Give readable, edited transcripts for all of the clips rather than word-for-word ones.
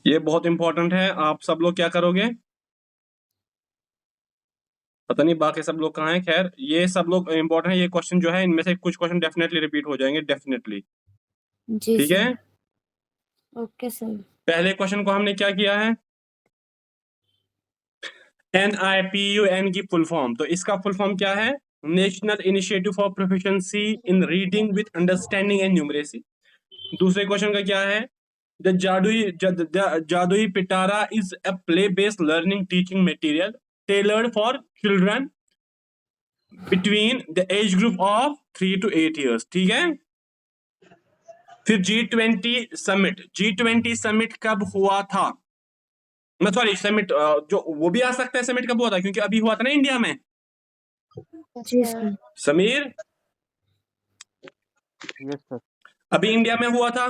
ये बहुत इंपॉर्टेंट है। आप सब लोग क्या करोगे? पता नहीं बाकी सब लोग कहाँ हैं। खैर ये सब लोग इंपॉर्टेंट है। ये क्वेश्चन जो है इनमें से कुछ क्वेश्चन डेफिनेटली रिपीट हो जाएंगे, डेफिनेटली। जी ठीक है, सर। Okay sir. पहले क्वेश्चन को हमने क्या किया है? NIPUN की फुल फॉर्म, तो इसका फुल फॉर्म क्या है? National initiative for proficiency in reading with understanding and numeracy. दूसरे क्वेश्चन का क्या है? द जादुई पिटारा is a play based learning teaching material tailored for children between the age group of 3 to 8 years। ठीक है, फिर G20 समिट कब हुआ था? मैं सॉरी, समिट जो वो भी आ सकता है, समिट कब हुआ था, क्योंकि अभी हुआ था ना इंडिया में। जी सर। Sameer, yes sir. अभी इंडिया में हुआ था,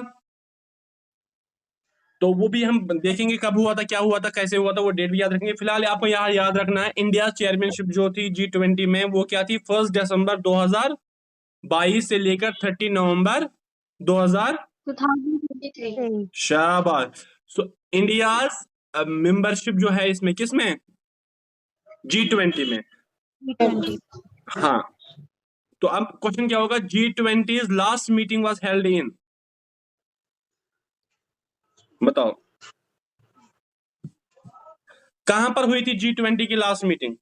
तो वो भी हम देखेंगे कब हुआ था, क्या हुआ था, कैसे हुआ था, वो डेट भी याद रखेंगे। फिलहाल आपको यहाँ याद रखना है, इंडिया चेयरमैनशिप जो थी G20 में, वो क्या थी? 1 दिसंबर 2022 से लेकर 30 नवंबर 2023। शाबाश। सो इंडियाज मेंबरशिप जो है इसमें, किसमें? G20 में। हाँ, तो अब क्वेश्चन क्या होगा? G20 last meeting was held in, बताओ कहां पर हुई थी G20 की लास्ट मीटिंग?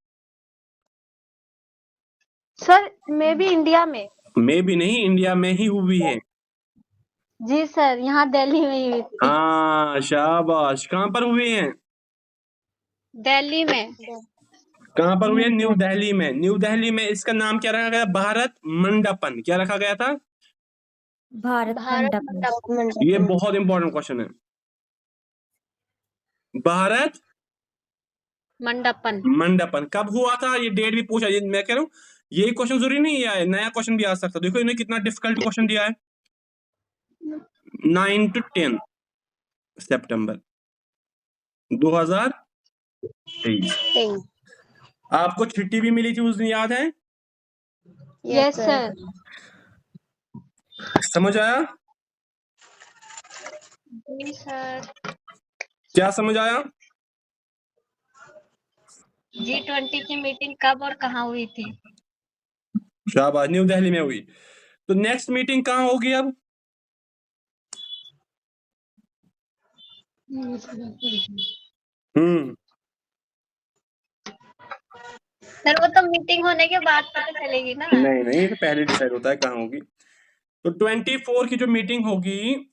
सर मे भी इंडिया में। में भी नहीं, इंडिया में ही हुई है। जी सर, यहाँ दिल्ली में ही हुई थी। हाँ शाबाश। कहां पर हुई है? दिल्ली में। कहां पर हुई है? न्यू दिल्ली में। न्यू दिल्ली में इसका नाम क्या रखा गया? भारत मंडपम। क्या रखा गया था? भारत मंडपम। ये बहुत इंपॉर्टेंट क्वेश्चन है। भारत मंडपन। मंडपम कब हुआ था? ये डेट भी पूछा। ये मैं कह रहा हूँ, ये क्वेश्चन जरूरी नहीं है, नया क्वेश्चन भी आ सकता है। देखो इन्होंने कितना डिफिकल्ट क्वेश्चन दिया है। 9 to 10 सितंबर 2023। आपको चिट्ठी भी मिली थी उस दिन, याद है? Yes sir. समझ आया? जी सर। क्या समझ आया? G20 की मीटिंग कब और कहाँ हुई थी? शाबाश, न्यू दिल्ली में हुई। तो नेक्स्ट मीटिंग कहाँ होगी अब? सर वो तो मीटिंग होने के बाद पता चलेगी ना। नहीं नहीं, ये तो पहले डिसाइड होता है कहाँ होगी। तो 24 की जो मीटिंग होगी,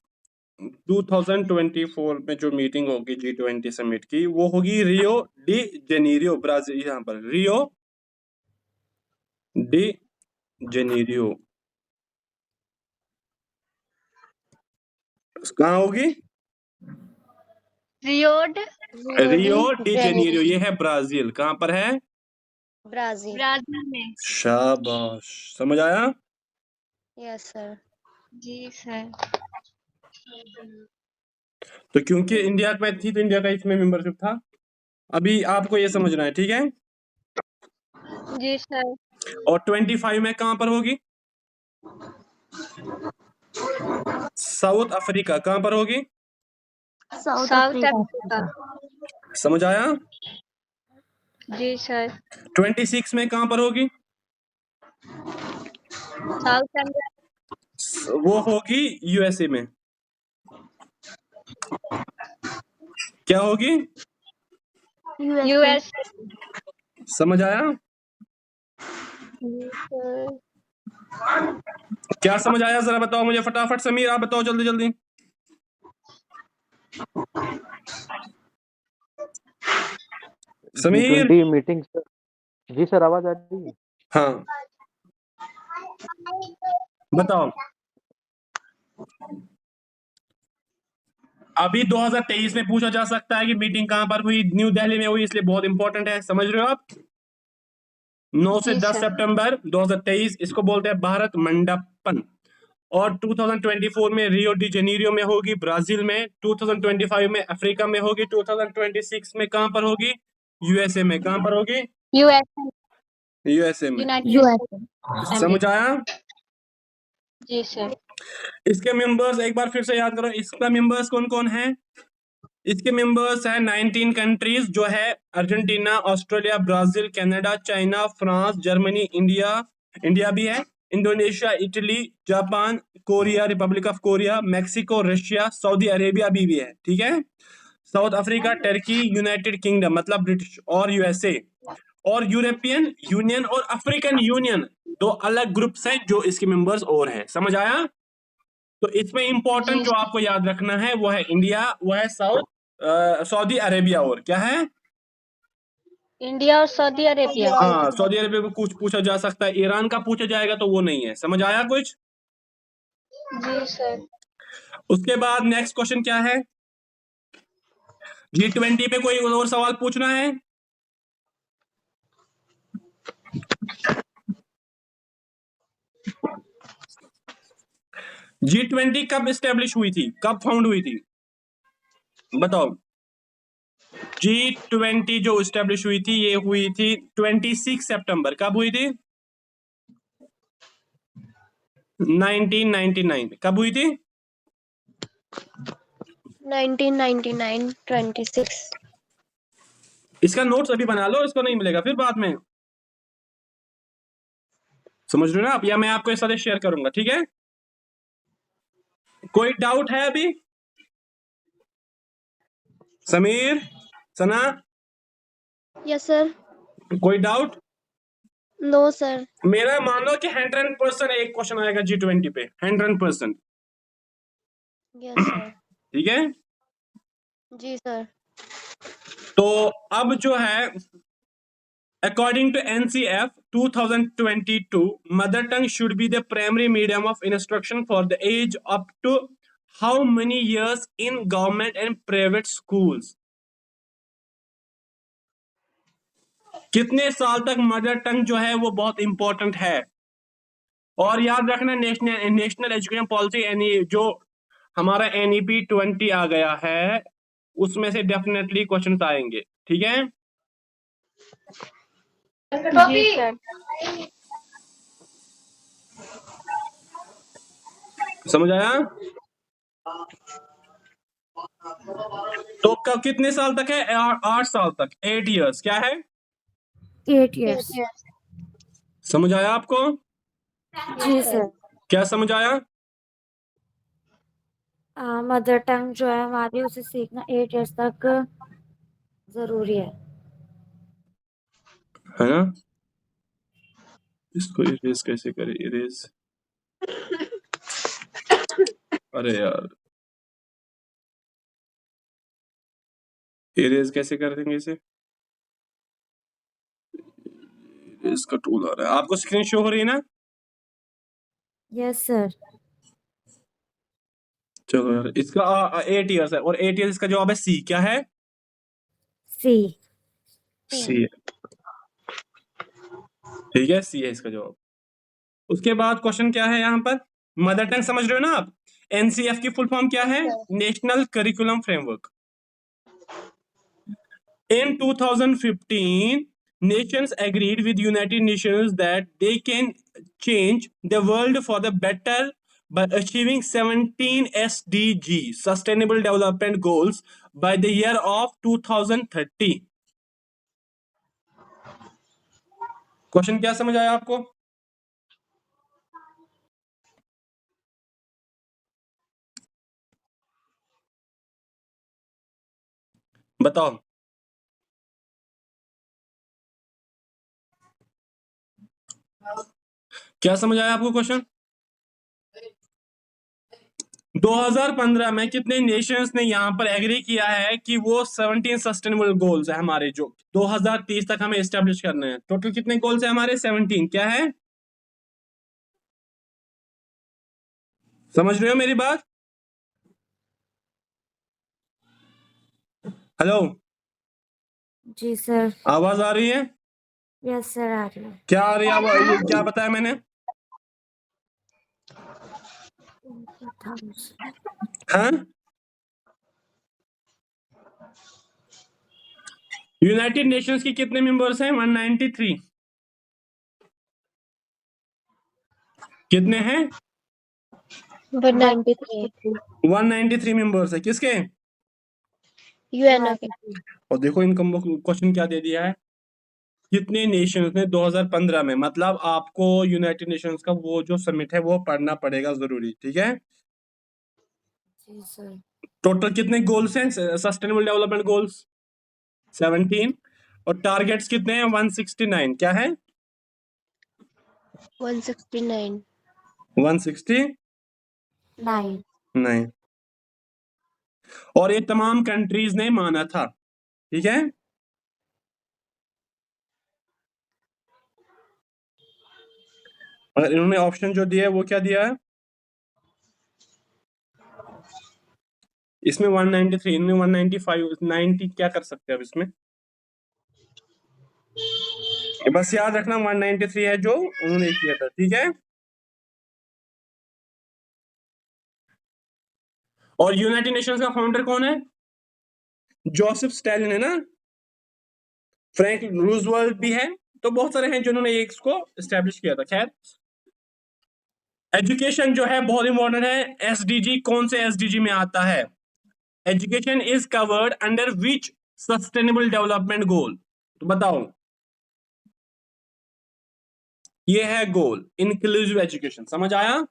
2024 में जो मीटिंग होगी G20 समिट की, वो होगी रियो डी जेनेरियो, ब्राजील। यहाँ पर रियो डी जेनेरियो कहाँ होगी? रियो डी जेनेरियो, ये है ब्राजील। कहाँ पर है? ब्राजील में। शाबाश, समझ आया? Yes sir. जी सर। तो क्योंकि इंडिया में थी तो इंडिया का इसमें मेंबरशिप था। अभी आपको ये समझना है, ठीक है? जी सर। और 25 में कहां पर होगी? South Africa. कहां पर होगी? South Africa. समझ आया? जी सर। 26 में कहां पर होगी? South Africa. वो होगी USA में। क्या होगी? US। समझ आया? क्या समझ आया जरा बताओ मुझे फटाफट। समीर आप बताओ जल्दी जल्दी। समीर। G20 meeting sir. जी सर, आवाज आ रही है? हाँ बताओ। अभी 2023 में पूछा जा सकता है कि मीटिंग कहां पर हुई? न्यू दिल्ली में हुई, इसलिए बहुत इंपॉर्टेंट है। समझ रहे हो आप? 9 से 10 सितंबर 2023, इसको बोलते हैं भारत मंडपम। और 2024 में रियो डी जेनेरियो में होगी, ब्राजील में। 2025 में अफ्रीका में होगी। 2026 में कहां पर होगी? USA में। कहां पर होगी? USA में। समझ आया? जी सर। इसके मेंबर्स एक बार फिर से याद करो, इसका मेंबर्स कौन कौन है? इसके मेंबर्स हैं 19 कंट्रीज जो है Argentina, Australia, Brazil, Canada, China, France, Germany, India भी है, Indonesia, Italy, Japan, Korea, Republic of Korea, Mexico, Russia, Saudi Arabia भी है। ठीक है, south Africa, Turkey, United kingdom मतलब ब्रिटिश और यूएसए, और यूरोपियन यूनियन और अफ्रीकन यूनियन, दो अलग ग्रुप्स हैं जो इसके मेंबर्स और हैं। समझ आया? तो इसमें इंपॉर्टेंट जी जो आपको याद रखना है वो है इंडिया, वो है सऊदी अरेबिया, और क्या है? इंडिया और सऊदी अरेबिया। हाँ, सऊदी अरेबिया को कुछ पूछा जा सकता है, ईरान का पूछा जाएगा तो वो नहीं है। समझ आया कुछ? जी सर। उसके बाद नेक्स्ट क्वेश्चन क्या है? G20 पे कोई और सवाल पूछना है? G20 कब स्टेब्लिश हुई थी, कब फाउंड हुई थी, बताओ? G20 जो स्टेब्लिश हुई थी ये हुई थी 26 सितंबर। कब हुई थी? 1999। कब हुई थी? 1999 26। इसका नोट्स अभी बना लो, इसको नहीं मिलेगा फिर बाद में। समझ रहे हो ना आप? या मैं आपको इस साथ शेयर करूंगा, ठीक है? कोई डाउट है अभी? Sameer, Sana, yes sir. कोई डाउट? No sir. मेरा मानो कि 100% एक क्वेश्चन आएगा G20 पे, 100%। Yes sir. ठीक है, जी सर। तो अब जो है according to NCF 2022, mother tongue should be the primary medium of instruction for the age up to how many years in government and private schools? कितने साल तक मदर टंग जो है वो बहुत इंपॉर्टेंट है? और याद रखना नेशनल एजुकेशन पॉलिसी जो हमारा NEP 20 आ गया है उसमें से डेफिनेटली क्वेश्चंस आएंगे। ठीक है, जी सर। समझ आया? तो कितने साल तक है? 8 साल तक, 8 इयर्स। क्या है? 8 years। समझ आया आपको? जी सर। क्या समझ आया? मदर टंग जो है हमारी उसे सीखना 8 years तक जरूरी है ना? इसको इरेज कैसे करें? इरेज, अरे यार इरेज कैसे कर देंगे इसे? इरेज का टूल आ रहा है, आपको स्क्रीन शो हो रही है ना? Yes sir. चलो यार, इसका 8 इयर्स है और 8 इयर्स इसका जवाब है सी। क्या है? सी। सी है। ठीक है, सी है इसका जवाब। उसके बाद क्वेश्चन क्या है यहाँ पर? मदर टंग समझ रहे हो ना आप? NCF की फुल फॉर्म क्या है? National curriculum framework. In 2015, nations agreed with United Nations that they can change the world for the better by achieving 17 SDG, Sustainable Development Goals, by the year of 2030. Question क्या समझ आया आपको? बताओ। क्या समझ आया आपको क्वेश्चन? 2015 में कितने नेशंस ने यहाँ पर एग्री किया है कि वो 17 सस्टेनेबल गोल्स है हमारे जो 2030 तक हमें एस्टेब्लिश करने हैं। टोटल कितने गोल्स है हमारे? 17। क्या है? समझ रहे हो मेरी बात? हेलो, जी सर। आवाज आ रही है? यस सर आ रही है। क्या आ रही है? ये क्या बताया मैंने? हाँ, यूनाइटेड नेशंस की कितने मेंबर्स हैं? 193। कितने हैं? 193। 193 मेंबर्स है। किसके? यूएनओ के। और देखो इनकम क्वेश्चन क्या दे दिया है, कितने नेशंस ने 2015 में, मतलब आपको यूनाइटेड नेशंस का वो जो समिट है वो पढ़ना पड़ेगा जरूरी, ठीक है। जी सर। टोटल कितने गोल्स हैं सस्टेनेबल डेवलपमेंट गोल्स? 17। और टारगेट्स कितने हैं? 169। क्या है? 169। 169। 9। और ये तमाम कंट्रीज ने माना था, ठीक है। और इन्होंने ऑप्शन जो दिया है वो क्या दिया है इसमें? 193, इनमें 195, 90 क्या कर सकते हैं अब इसमें? बस याद रखना 193 है जो उन्होंने किया था, ठीक है। और यूनाइटेड नेशंस का फाउंडर कौन है? जोसेफ स्टैलिन है ना, फ्रैंक रूजवेल्ट भी है, तो बहुत सारे हैं जिन्होंने इसको एस्टेब्लिश किया था। खैर, एजुकेशन जो है बहुत इंपॉर्टेंट है। एसडीजी कौन से एसडीजी में आता है? Education is covered under which sustainable development goal? तो बताओ, ये है गोल, इंक्लूसिव एजुकेशन। समझ आया?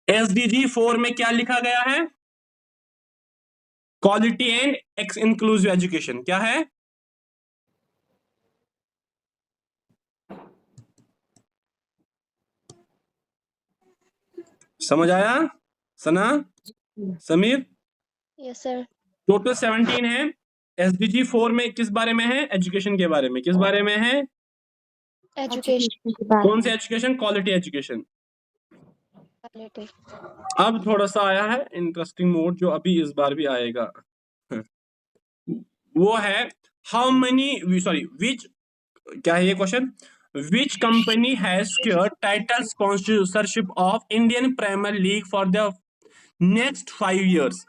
एसडीजी 4 में क्या लिखा गया है? Quality and x inclusive education. क्या है? समझ आया Sana, Sameer? Yes sir. Total 17 है। एसडीजी 4 में किस बारे में है? एजुकेशन के बारे में। किस बारे में है? एजुकेशन के बारे कौन में। से एजुकेशन? Quality education. क्वालिटी। अब थोड़ा सा आया है इंटरेस्टिंग मोड जो अभी इस बार भी आएगा, वो है हाउ मेनी, सॉरी विच, क्या है ये question? Which company has secured title sponsorship of Indian Premier League for the next 5 years?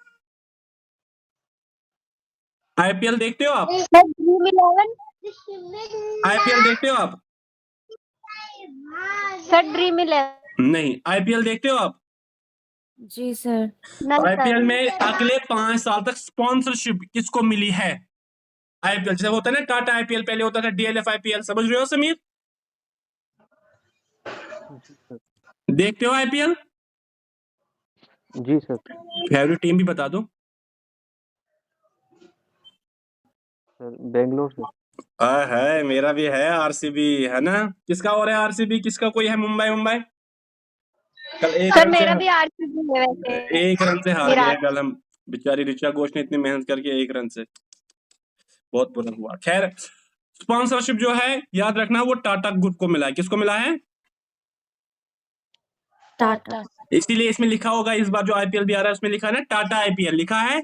IPL देखते हो आप? ड्रीम 11। आईपीएल देखते हो आप? Sir dream 11। नहीं। आईपीएल देखते हो आप? जी सर। नहीं आईपीएल सर। में अगले 5 साल तक स्पॉन्सरशिप किसको मिली है? आईपीएल जैसे होता है ना, टाटा आईपीएल पहले होता था, डीएलएफ आईपीएल, समझ रहे हो समीर? जी सर। देखते हो आईपीएल? जी सर। फेवरेट टीम भी बता दो। सर बेंगलोर से। है, मेरा भी है आरसीबी, है ना। किसका और है आरसीबी? किसका कोई है? मुंबई? मुंबई कल एक सर रन से, मेरा भी आरसीबी है वैसे। एक रन से हार मेरा गए कल हम। बेचारी ऋचा घोष ने इतनी मेहनत करके एक रन से, बहुत बुरा हुआ। खैर, स्पॉन्सरशिप जो है याद रखना वो टाटा ग्रुप को मिला है। किसको मिला है? टाटा। इसीलिए इसमें लिखा होगा, इस बार जो आईपीएल भी आ रहा है उसमें लिखा है ना टाटा आईपीएल लिखा है।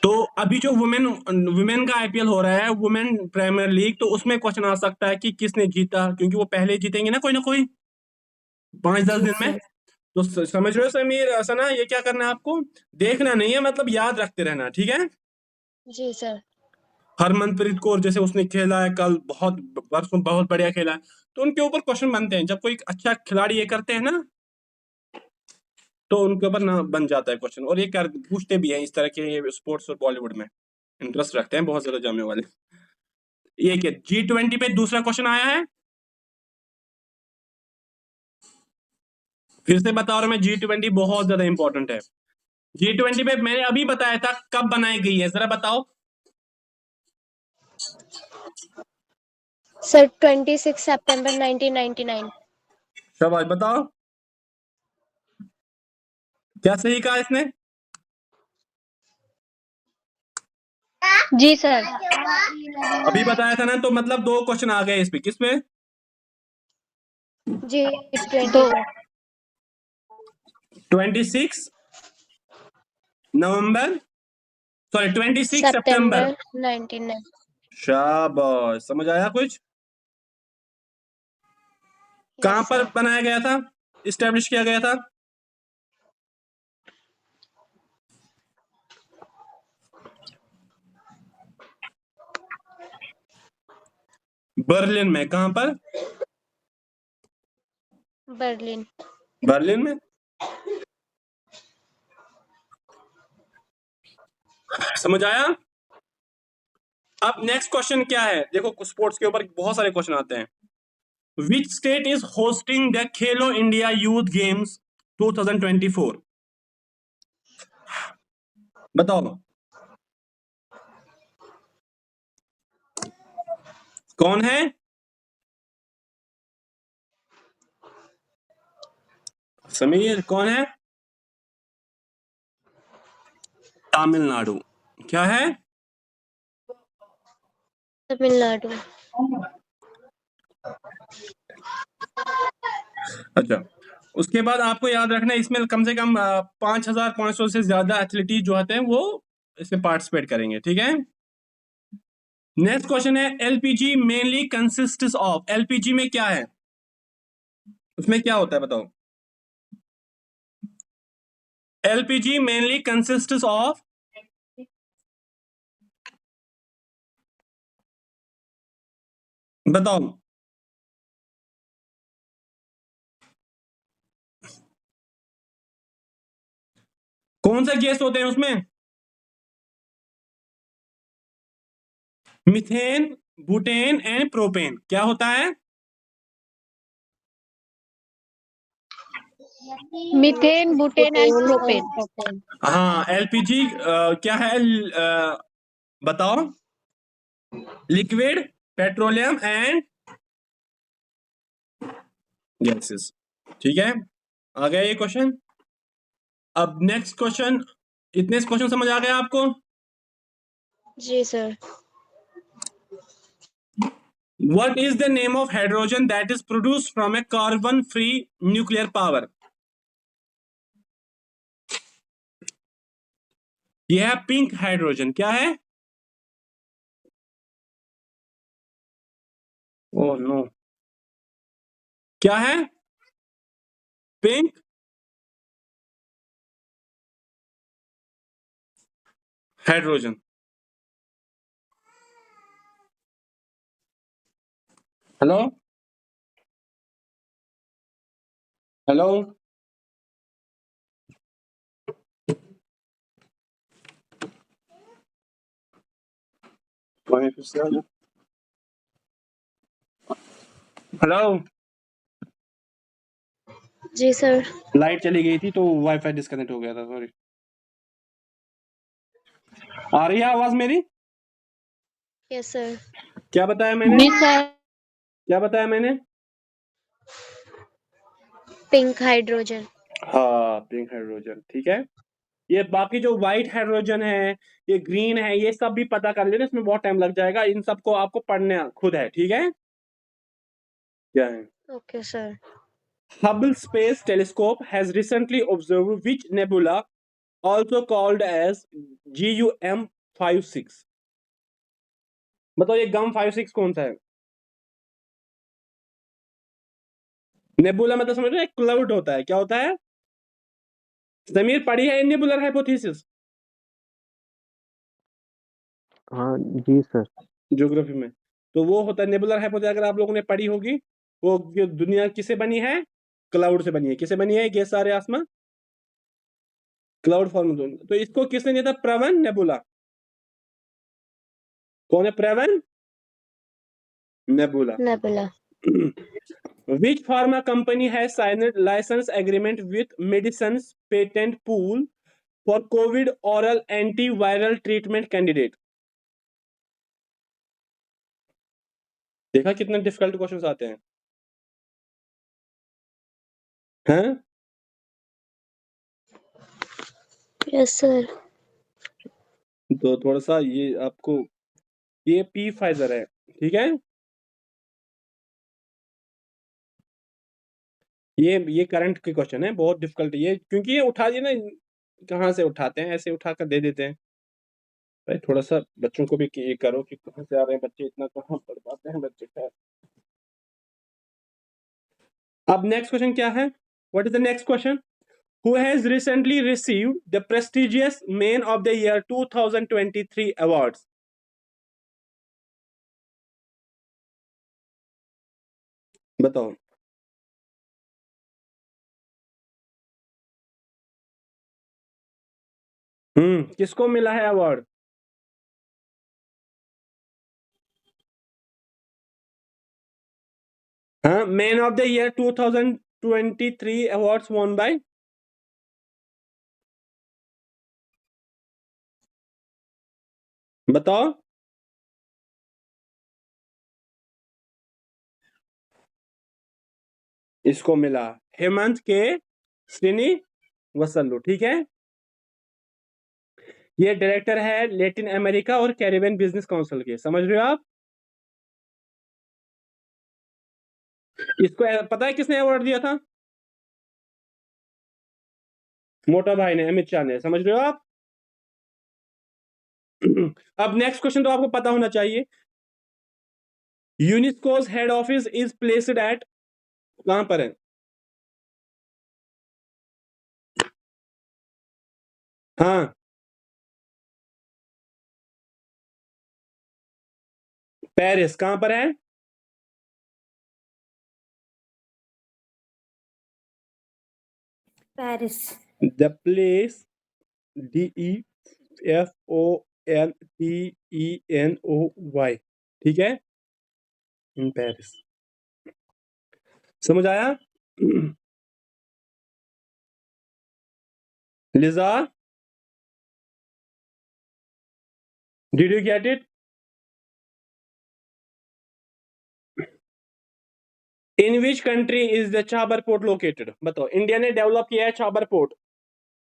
तो अभी जो वुमेन का आईपीएल हो रहा है, वुमेन प्रीमियर लीग, तो उसमें क्वेश्चन आ सकता है कि किसने जीता, क्योंकि वो पहले जीतेंगे ना कोई 5-10 जी दिन में। सर। तो समझ रहे हो समीर? ऐसा ना, ये क्या करना है आपको, देखना नहीं है, मतलब याद रखते रहना, ठीक है। जी सर। हरमनप्रीत कौर जैसे उसने खेला है कल, बहुत बढ़िया खेला है, तो उनके ऊपर क्वेश्चन बनते हैं। जब कोई अच्छा खिलाड़ी ये करते हैं ना, तो उनके ऊपर ना बन जाता है क्वेश्चन। और ये पूछते भी हैं इस तरह के स्पोर्ट्स और बॉलीवुड में इंटरेस्ट रखते हैं बहुत ज्यादा जाने वाले। ये क्या G20 पे दूसरा क्वेश्चन आया है? फिर से बता रहा हूं मैं, G20 बहुत ज्यादा इंपॉर्टेंट है। G20 पे मैंने अभी बताया था कब बनाई गई है, जरा बताओ। सर 26 सितंबर 1999। शाबाश, बताओ क्या सही कहा इसने? जी सर। अभी बताया था ना, तो मतलब 2 क्वेश्चन आ गए इस पे। किस पे? जी 20। 26 नवंबर, सॉरी 26 सितंबर। सितंबर 99। शाबाश, समझ आया कुछ? कहां यस पर सर। बनाया गया था, इस्टेब्लिश किया गया था? बर्लिन में। कहां पर? बर्लिन। बर्लिन में। समझ आया? अब नेक्स्ट क्वेश्चन क्या है, देखो स्पोर्ट्स के ऊपर बहुत सारे क्वेश्चन आते हैं। Which state is hosting the Khelo India youth games 2024? बताओ कौन है? समीर कौन है? तमिलनाडु। क्या है? तमिलनाडु। अच्छा, उसके बाद आपको याद रखना है इसमें कम से कम 5,500 से ज्यादा एथलीट जो आते हैं वो इसमें पार्टिसिपेट करेंगे, ठीक है। नेक्स्ट क्वेश्चन है LPG mainly consists of, LPG में क्या है, उसमें क्या होता है बताओ। एलपीजी मेनली कंसिस्ट्स ऑफ, बताओ कौन सा गैस होते हैं उसमें? Methane, butane and propane. क्या होता है? Methane, butane and propane. हाँ, एलपीजी क्या है? बताओ। लिक्विड पेट्रोलियम एंड गैसेस, ठीक है। आ गया ये क्वेश्चन। अब नेक्स्ट क्वेश्चन, इतने क्वेश्चन समझ आ गया आपको? जी sir. What is the name of hydrogen that is produced from a carbon-free nuclear power? यह है पिंक हाइड्रोजन। क्या है? ओह नो, क्या है? Pink hydrogen. Hello hello, hello. जी सर। लाइट चली गई थी तो वाईफाई डिस्कनेक्ट हो गया था, सॉरी। आ रही है आवाज मेरी? Yes sir. क्या बताया मैंने? जी सर। क्या बताया मैंने? Pink hydrogen. हाँ, पिंक हाइड्रोजन, ठीक है। ये बाकी जो व्हाइट हाइड्रोजन है, ये ग्रीन है, ये सब भी पता कर लेना, इसमें बहुत टाइम लग जाएगा, इन सबको आपको पढ़ना खुद है, ठीक है। क्या है? Okay sir. Hubble Space Telescope has recently observed which nebula, also called as GUM56? बताओ ये गम 56 कौन सा है? नेबुला मतलब समझ रहे हो, एक क्लाउड होता है। क्या होता है? समीर पढ़ी है नेबुलर हाइपोथेसिस हाँ जी सर। ज्योग्राफी में? तो वो होता है नेबुलर हाइपोथेसिस, अगर आप लोगों ने पढ़ी होगी। वो दुनिया किसे बनी है? क्लाउड से बनी है। किसे बनी है? गैस सारे आसमान क्लाउड फॉर्म। तो इसको किसने दिया था? प्रवन नेबुला। कौन है प्रवन nebula? Nebula. Which pharma company has signed license agreement with Medicines Patent Pool for COVID oral antiviral treatment candidate? देखा कितने डिफिकल्ट क्वेश्चंस आते हैं, हैं? Yes sir. तो थोड़ा सा ये आपको, ये पी फाइजर है, ठीक है। ये करंट के क्वेश्चन है, बहुत डिफिकल्ट ये, क्योंकि ये उठा दिए ना, कहाँ से उठाते हैं, ऐसे उठा कर दे देते हैं। भाई थोड़ा सा बच्चों को भी ये करो कि कहाँ से आ रहे हैं बच्चे, इतना कहाँ पढ़ पाते हैं बच्चे। खैर, अब नेक्स्ट क्वेश्चन क्या है? What is the next question? Who has recently received the prestigious Man of the Year 2023 awards? बताओ। किसको मिला है अवार्ड? हाँ, man of the year 2023 awards won by, बताओ। इसको मिला हेमंत के श्रीनिवासलू, ठीक है। ये डायरेक्टर है लैटिन अमेरिका और कैरिबियन बिजनेस काउंसिल के, समझ रहे हो आप? इसको पता है किसने अवार्ड दिया था? मोटा भाई ने, अमित शाह ने, समझ रहे हो आप? अब नेक्स्ट क्वेश्चन तो आपको पता होना चाहिए। UNESCO's head office is placed at, कहां पर है? हाँ, पेरिस। कहां पर है? पेरिस। द प्लेस, DEFONTENOY, ठीक है, इन पेरिस। समझ आया? Liza, did you get it? In which country is the Chabahar port located? बताओ। इंडिया ने डेवलप किया है चाबर पोर्ट,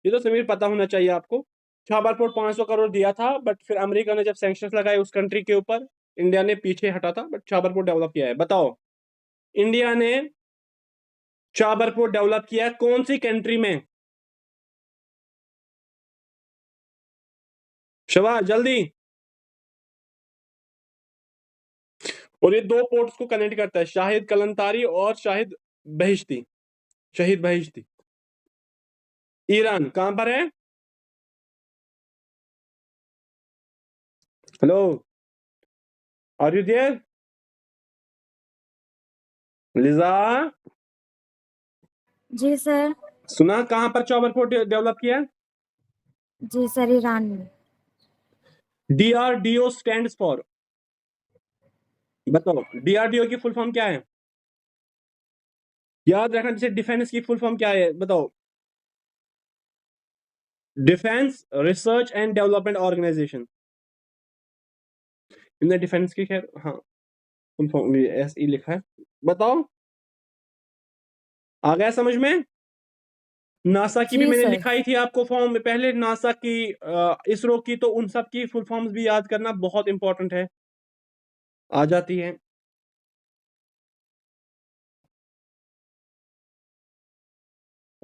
ये तो समीर पता होना चाहिए आपको। चाबर पोर्ट 500 करोड़ दिया था, बट फिर अमेरिका ने जब सैंक्शंस लगाए उस कंट्री के ऊपर, इंडिया ने पीछे हटा था, बट चाबर पोर्ट डेवलप किया है। बताओ, इंडिया ने चाबर पोर्ट डेवलप किया है कौन सी कंट्री में? शबाश, जल्दी। और ये दो पोर्ट्स को कनेक्ट करता है, शाहिद कलंतारी और शाहिद बहिश्ती, शहीद बहिश्ती। ईरान कहां पर है? Hello, are you there? Liza, जी सर। सुना कहां पर चाबर पोर्ट डेवलप किया? जी सर, ईरान में। DRDO स्टैंड्स फॉर, बताओ DRDO की फुल फॉर्म क्या है? याद रखना, जैसे डिफेंस की फुल फॉर्म क्या है, बताओ। Defence research and development organisation. इनने डिफेंस की, खैर हाँ, फुल फॉर्म SE लिखा है। बताओ, आ गया समझ में? नासा की भी जी मैंने सर। लिखाई थी आपको फॉर्म में पहले, नासा की, इसरो की, तो उन सब की फुल फॉर्म्स भी याद करना बहुत इंपॉर्टेंट है, आ जाती है।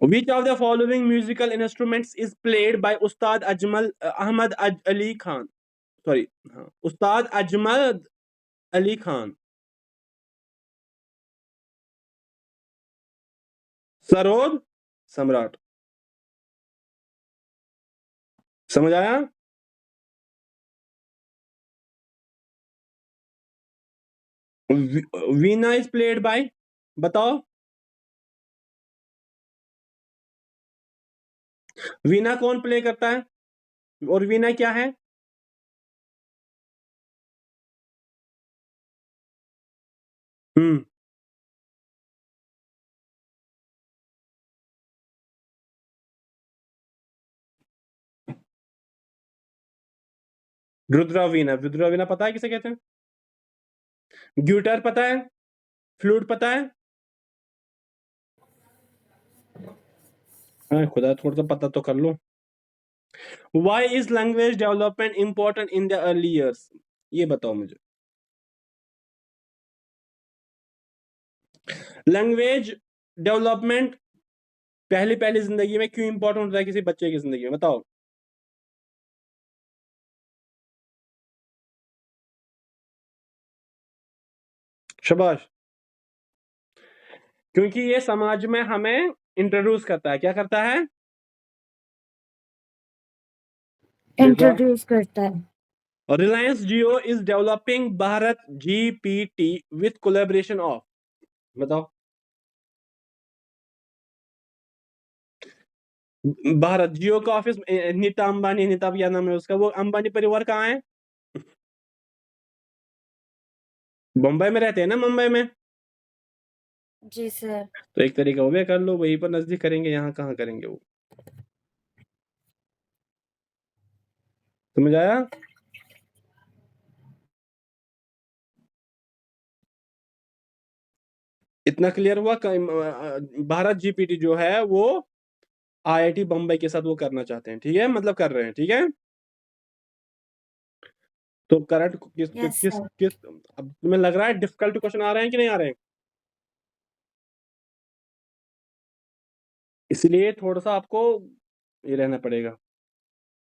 Which of the following musical instruments is played by Ustad Ahmad Ali Khan? Sorry, हाँ, Ustad Ahmad Ali Khan. Sarod सम्राट। समझ आया? वीना इज प्लेड बाय, बताओ। वीना कौन प्ले करता है, और वीना क्या है? रुद्रावीना। रुद्रावीना पता है किसे कहते हैं? ग्यूटर पता है? फ्लूट पता है? हाँ, खुदा थोड़ा सा पता तो कर लो। Why is language development important in the early years? ये बताओ मुझे। लैंग्वेज डेवलपमेंट पहली पहली जिंदगी में क्यों इंपॉर्टेंट होता है किसी बच्चे की जिंदगी में, बताओ। शाबाश। क्योंकि ये समाज में हमें इंट्रोड्यूस करता है, क्या करता है? इंट्रोड्यूस करता है। Reliance Jio is developing Bharat GPT with collaboration of, बताओ। भारत, जियो का ऑफिस नीता अंबानी, नीता क्या नाम है उसका, वो अंबानी परिवार कहाँ है? मुंबई में रहते हैं ना, मुंबई में। जी सर। तो एक तरीका हो गया, कर लो, वहीं पर नजदीक करेंगे, यहाँ कहाँ करेंगे वो। समझ आया? इतना क्लियर हुआ? भारत जीपीटी जो है वो आईआईटी बम्बई के साथ वो करना चाहते हैं, ठीक है, मतलब कर रहे हैं, ठीक है। तो करंट किस किस यस किस सर। किस अब तुम्हें लग रहा है डिफिकल्ट क्वेश्चन आ रहे हैं कि नहीं आ रहे हैं? इसलिए थोड़ा सा आपको ये रहना पड़ेगा।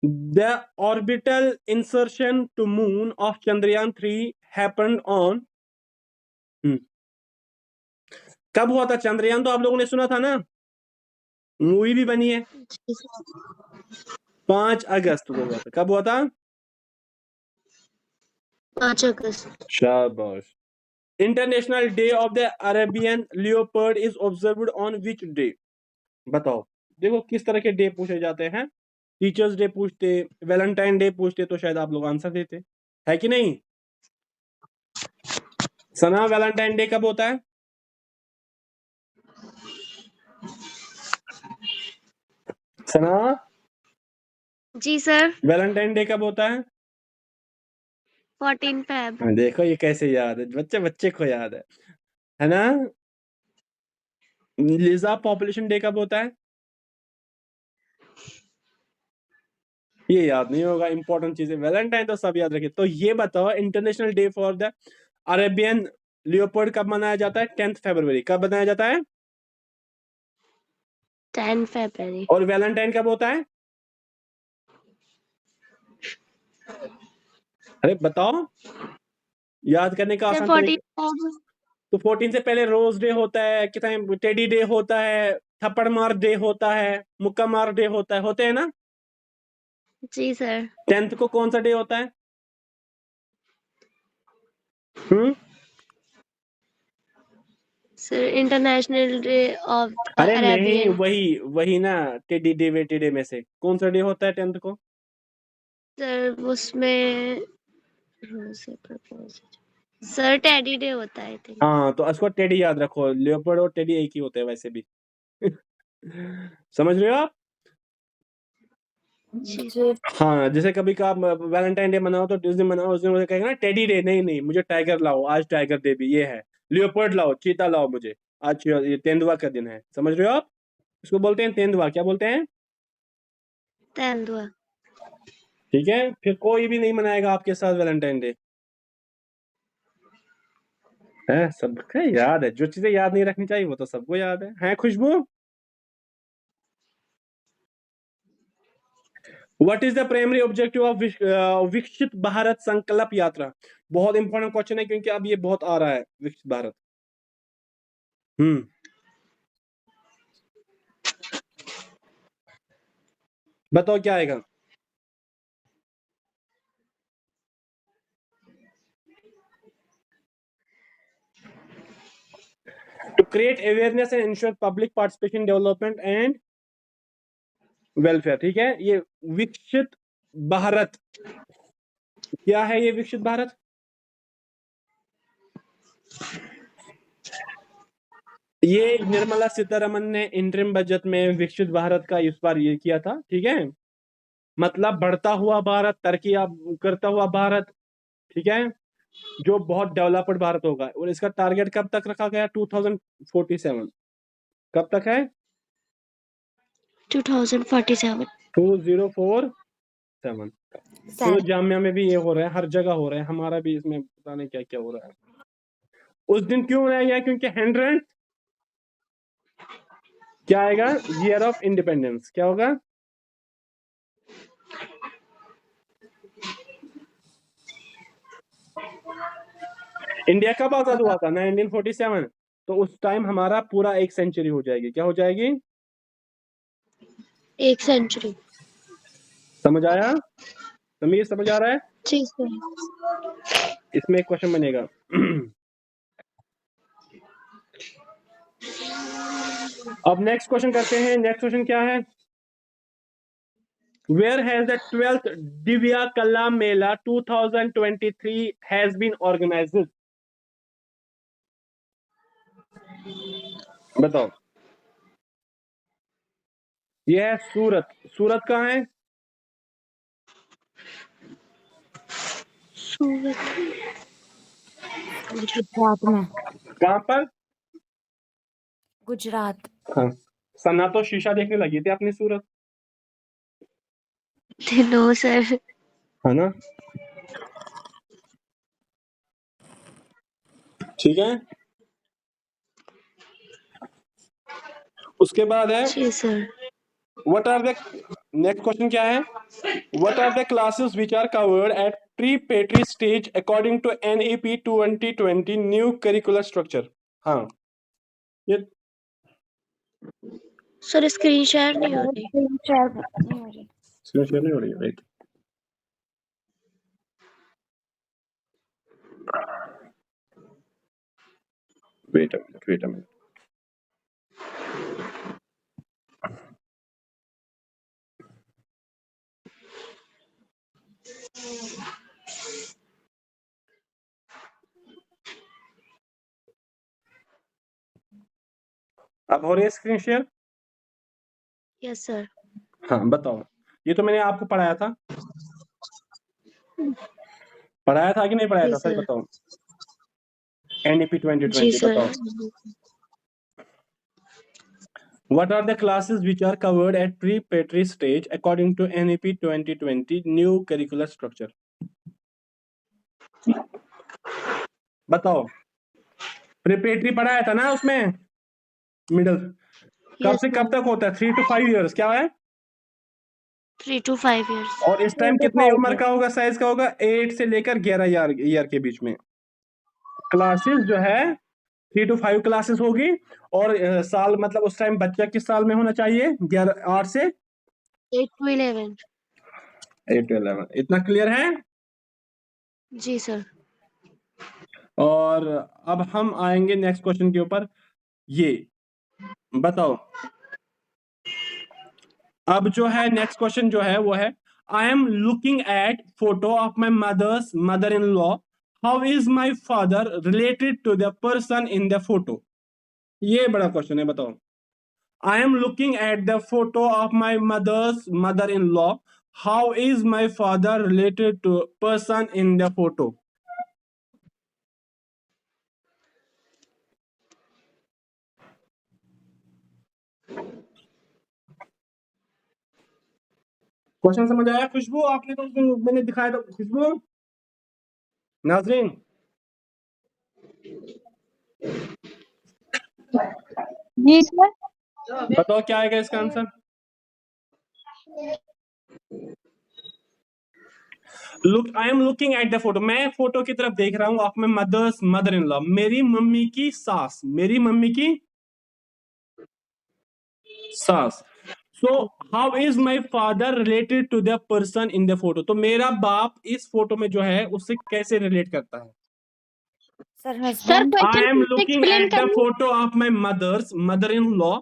The orbital insertion to moon of Chandrayaan 3 happened on, कब हुआ था? चंद्रयान तो आप लोगों ने सुना था ना, मूवी भी बनी है। 5 अगस्त को हुआ था। कब हुआ था? 5 अगस्त। शाबाश। International day of the Arabian leopard is observed on which day? बताओ। देखो किस तरह के डे पूछे जाते हैं। टीचर्स डे पूछते, वैलेंटाइन डे पूछते तो शायद आप लोग आंसर देते, है कि नहीं? सना, वैलेंटाइन डे कब होता है? सना, जी सर। वैलेंटाइन डे कब होता है? 14 फेब। देखो ये कैसे याद है, बच्चे बच्चे को याद है ना? लिजा, पॉपुलेशन डे कब होता है? ये याद नहीं होगा, इंपॉर्टेंट चीजें। वैलेंटाइन तो सब याद रखे। तो ये बताओ, international day for the Arabian leopard कब मनाया जाता है? 10 फरवरी। कब मनाया जाता है? 10 फरवरी। और वैलेंटाइन कब होता है? अरे बताओ, याद करने का सर आसान 14 तरीका। फेब। तो 14 से पहले रोज डे होता है, कितना टेडी डे होता है, थप्पड़ मार डे होता है, मुक्का मार डे होता है, होते हैं ना? जी सर। 10th को कौन सा डे होता है? Sir international day of the अरे नहीं, अरेबियन। वही वही ना, टेडी डे वेटी डे में से कौन सा डे होता है 10th को? सर उसमें सर टेडी डे होता है आई थिंक। हाँ, तो उसको टेडी याद रखो। लियोपर्ड और टेडी एक ही होते हैं वैसे भी। समझ रहे हो आप? जी। जी हाँ, जैसे कभी का वैलेंटाइन डे मनाओ तो जिस दिन मनाओ उस दिन मुझे कहेगा ना टेडी डे, नहीं नहीं, मुझे टाइगर लाओ, आज टाइगर डे भी ये है। लियोपर्ड लाओ, चीता लाओ मुझे, आज ये तेंदुआ का दिन है। समझ रहे हो आप? इसको बोलते हैं तेंदुआ। क्या बोलते हैं? तेंदुआ। ठीक है, फिर कोई भी नहीं मनाएगा आपके साथ वैलेंटाइन डे। है, सबका याद है। जो चीजें याद नहीं रखनी चाहिए वो तो सबको याद है Khushboo? What is the primary objective of Viksit Bharat संकल्प यात्रा? बहुत इंपॉर्टेंट क्वेश्चन है, क्योंकि अब ये बहुत आ रहा है, विकसित भारत। बताओ क्या आएगा? To create awareness and ensure public participation, development and welfare. ठीक है, ये विकसित भारत क्या है? ये विकसित भारत, ये निर्मला सीतारमन ने इंटरिम बजट में विकसित भारत का इस बार ये किया था। ठीक है, मतलब बढ़ता हुआ भारत, तरक्की करता हुआ भारत, ठीक है, जो बहुत डेवलप्ड भारत होगा। और इसका टारगेट कब तक रखा गया? 2047। कब तक है? 2047। 2047। तो सर। जामिया में भी ये हो रहा है, हर जगह हो रहा है, हमारा भी इसमें पता नहीं क्या क्या हो रहा है। उस दिन क्यों मनाया गया? क्योंकि 100 क्या आएगा? Year of independence. क्या होगा? इंडिया कब आजाद हुआ था? 1947। तो उस टाइम हमारा पूरा 1 सेंचुरी हो जाएगी। क्या हो जाएगी? 1 सेंचुरी। समझ आया? समीर, समझ आ रहा है? जी सर। इसमें एक क्वेश्चन बनेगा। अब नेक्स्ट क्वेश्चन करते हैं। नेक्स्ट क्वेश्चन क्या है? Where has the 12th Divya Kala Mela 2023 has been organized? बताओ। यह है सूरत। सूरत कहाँ है? गुजरात में। कहाँ पर? गुजरात। हाँ। सना तो शीशा देखने लगी थी अपनी सूरत, नो सर। है ना? ठीक है। उसके बाद है जी sir. What are the next question क्या है? What are the classes which are covered at preparatory stage according to NEP 2020 new curricular structure? हाँ, ये सर स्क्रीन शेयर नहीं हो रही। स्क्रीन शेयर नहीं हो रही। स्क्रीन शेयर नहीं हो रही है। Wait, wait a minute, wait a minute. अब हो रही है स्क्रीन शेयर? Yes sir. हाँ, बताओ। ये तो मैंने आपको पढ़ाया था। पढ़ाया था कि नहीं पढ़ाया जी था? सच सर। बताओ। NEP जी 2020 सर। बताओ। What are the classes which are covered at pre-petri stage according to NEP 2020 new curricular structure? बताओ। प्रिपेटरी पढ़ाया था ना उसमें, मिडिल। कब यस से कब सर। तक होता है? 3 to 5 years। क्या है? 3 to 5 years। और इस टाइम कितने उम्र का होगा, साइज का होगा? 8 से लेकर 11 ईयर के बीच में। क्लासेस जो है 3 to 5 क्लासेस होगी। और साल मतलब उस टाइम बच्चा किस साल में होना चाहिए? 8 से 8 to 11। 8 to 11। इतना क्लियर है? जी सर। और अब हम आएंगे नेक्स्ट क्वेश्चन के ऊपर। ये बताओ। अब जो है नेक्स्ट क्वेश्चन जो है वो है, I am looking at photo of my mother in law, how is my father related to the person in the photo? ये बड़ा क्वेश्चन है, बताओ। I am looking at the photo of my mother in law, how is my father related to person in the photo? Question समझ आया? खुशबू, आपने तो उस दिन मैंने दिखाया था। खुशबू, नाजरीन, जी सर। बताओ क्या आएगा इसका answer? Look, I am looking at the photo. मैं फोटो की तरफ देख रहा हूँ of my mother in law, मेरी मम्मी की सास, मेरी मम्मी की सास। So how is my father related to the person in the photo? तो मेरा बाप इस फोटो में जो है उससे कैसे रिलेट करता है? Sir sir husband. I question am फिर से लुकिंग एक्सप्लेन एट द करिए। Photo of my mother in law,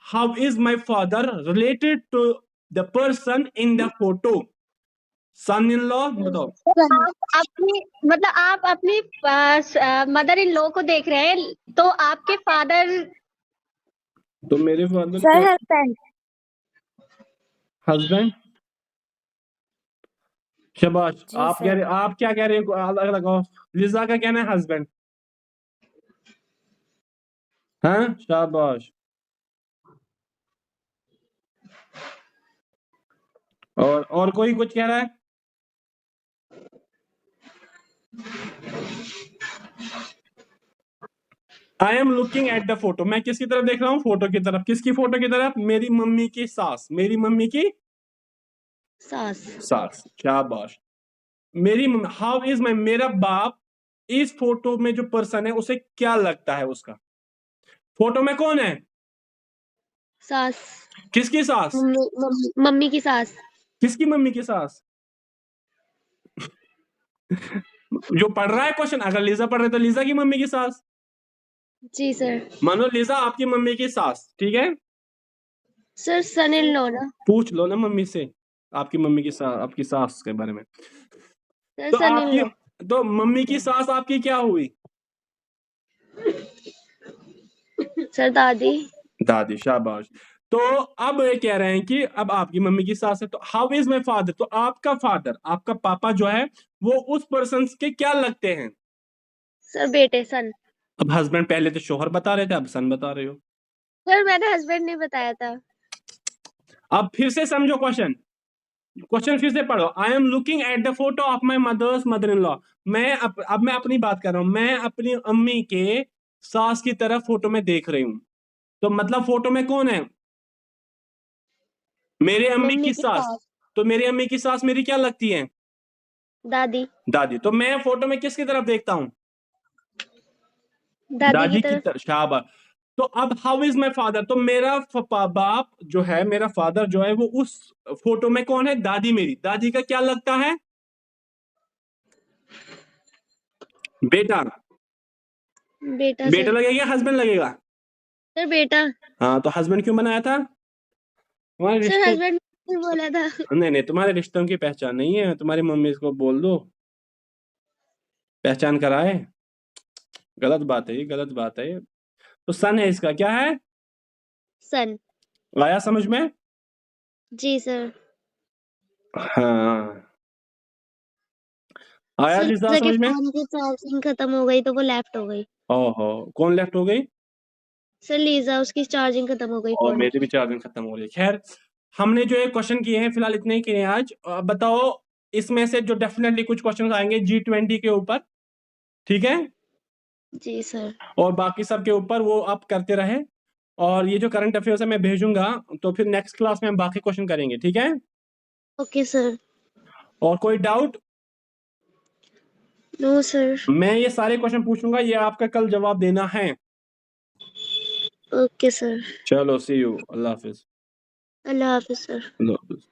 how is my father related to the person in the photo? Son in law, बताओ। आप अपनी mother in law को देख रहे हैं, तो आपके फादर। तो मेरे फादर सर क्या? हस्बैंड। हस्बैंड। शाबाश। जी आप सर। आप क्या कह रहे हो? अलग लगाओ। लिजा का कहना है हस्बैंड। हाँ, शाबाश। और कोई कुछ कह रहा है? I am looking at the photo. मैं किसकी तरफ देख रहा हूँ? फोटो की तरफ। किसकी फोटो की तरफ? मेरी मम्मी की सास, मेरी मम्मी की सास। शाबाश। मेरी हाउ इज माई, मेरा बाप इस फोटो में जो पर्सन है उसे क्या लगता है उसका? फोटो में कौन है? सास। किसकी सास? मम्मी की सास। किसकी मम्मी की सास? जो पढ़ रहा है क्वेश्चन, अगर लीजा पढ़ रहे तो लीजा की मम्मी की सास। जी सर। मानो लीजा आपकी मम्मी की सास, ठीक है? सर सन इन लॉ ना। पूछ लो ना मम्मी से, आपकी मम्मी की सास, आपकी सास के बारे में। सर तो सन इन आपकी, लॉ। तो मम्मी की सास आपकी क्या हुई? सर दादी। दादी, शाबाश। तो अब ये कह रहे हैं कि अब आपकी मम्मी की सास है, तो हाउ इज माई फादर, तो आपका फादर, आपका पापा जो है वो उस पर्सन के क्या लगते हैं? सर बेटे सन। अब हस्बैंड, पहले तो शोहर बता रहे थे, अब सन बता रहे हो। सर मैंने हस्बैंड नहीं बताया था। अब फिर से समझो क्वेश्चन, क्वेश्चन फिर से पढ़ो। I am looking at the photo of my mother's mother in law. अब मैं अपनी बात कर रहा हूं, मैं अपनी अम्मी के सास की तरफ फोटो में देख रही हूं। तो मतलब फोटो में कौन है? मेरे अम्मी मम्मी की की सास। सास। तो मेरी अम्मी की सास मेरी क्या लगती है? दादी। दादी। तो मैं फोटो में किसकी तरफ देखता हूं? दादी की दादी की तरफ। तरफ, शाबाश। तो अब हाउ इज माई फादर, तो मेरा बाप जो है, मेरा फादर जो है वो उस फोटो में कौन है? दादी, मेरी दादी का क्या लगता है? बेटा। बेटा बेटा सर। लगेगा, हस्बैंड लगेगा? सर बेटा। हाँ, तो हस्बैंड क्यों बनाया था? तुम्हारे सर रिश्ते, हस्बैंड नहीं बोला था। नहीं नहीं, तुम्हारे रिश्तों की पहचान नहीं है, तुम्हारी मम्मी को बोल दो पहचान कराए। गलत बात है, ये गलत बात है ये। तो सन है इसका, क्या है? सन। आया समझ में? जी सर। हाँ, आया सर लिजा लीजा के समझ में? फोन की चार्जिंग खत्म हो गई तो वो लेफ्ट हो गई। ओहो, कौन लेफ्ट हो गई? सर लीजा उसकी चार्जिंग खत्म हो गई और फोन मेरी भी की। चार्जिंग खत्म हो रही है। खैर, हमने जो ये क्वेश्चन किए हैं फिलहाल इतने ही किए हैं आज। बताओ, इसमें से जो डेफिनेटली कुछ क्वेश्चन आएंगे G20 के ऊपर, ठीक है? जी सर। और बाकी सब के ऊपर वो आप करते रहे। और ये जो करंट अफेयर्स है मैं भेजूंगा, तो फिर नेक्स्ट क्लास में हम बाकी क्वेश्चन करेंगे, ठीक है? Okay sir. और कोई डाउट? No sir. मैं ये सारे क्वेश्चन पूछूंगा, ये आपका कल जवाब देना है। Okay sir. चलो, सी you, Allah Hafiz. Allah Hafiz sir. Allah Hafiz.